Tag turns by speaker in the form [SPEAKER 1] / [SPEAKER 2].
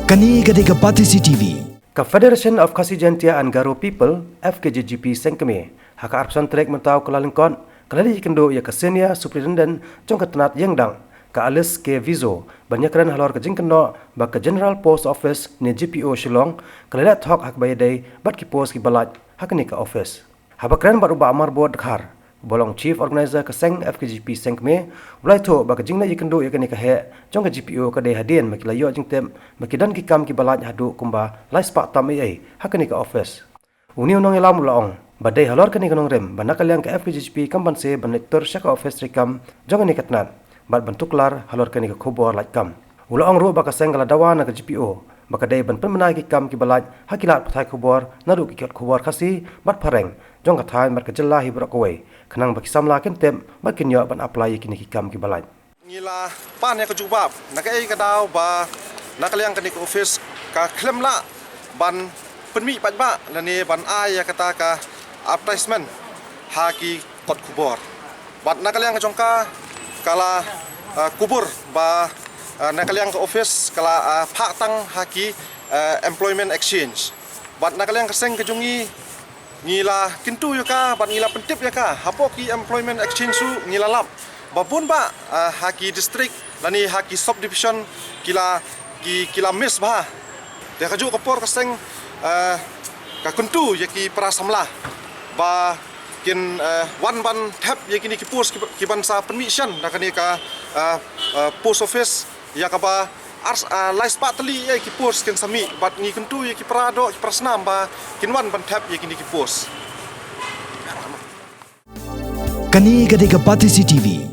[SPEAKER 1] Kani Gadega Pati CTV.
[SPEAKER 2] Confederation of Kasijantia and Garo People FKJGP Sengkeme haka arpsan trek mentau kelalingkon kelali kendo ya kesenia superintendent jong ketenat yang dang ka alis ke vizo banyakran halor ke jingkeno ba ke General Post Office ni GPO Shillong kelali thok hak bayadai bat ki post ki balaj hak ni ka office habakran bat uba amar bod khar bolong chief organizer ke seng FKJP Sengkeme ulai tho ba ke jingna yikendo ya kani ka he jong ke GPO ka de hadien makilayo jingtem makidan ki kam ki balaj hadu kumba lai spak tam ai hak ni ka office uni unong ilam ulaong badai halor kani kanong rem banakalyang ke FKJP kamban se banektor syaka office rikam jong ni katnat bat bentuklar halor kani ka khobor laj kam ulaong ro ba ka seng kala dawa na ka GPO baka dai ban penmenai ki kam ki balaj hakilat pathai khobor naru ki kot khobor khasi bat phareng jong ka thai mat ka jella hi bra koi khanang ba ki samla ken tem ba kin yo ban apply ki ni ki kam ki balaj
[SPEAKER 3] ngila pan ya ka jubab nakai ka daw ba nakalyang kani ka office ka klem la ban penmi pajba lani ban ai ya kata ka advertisement haki kot khobor bat nakalyang ka jongka kala kubur ba nakalyang ka office kala phak tang haki employment exchange bat nakalyang ka seng kejungi ngila kintu yo ka bat ngila pentip ya ka hapo ki employment exchange su ngila lap babun ba haki district lani haki subdivision kila miss ba dia kaju kapor ka seng ka kuntu ya ki prasamla ba kin one ban tap ya kini ki post ki bansa permission da kani ka post office ya ka ba ars lais patli ya ki post kin sami bat ni kuntu ya ki prado ki prasnam ba kin one ban tap ya kini ki post
[SPEAKER 1] Kani Gadega Pati CTV.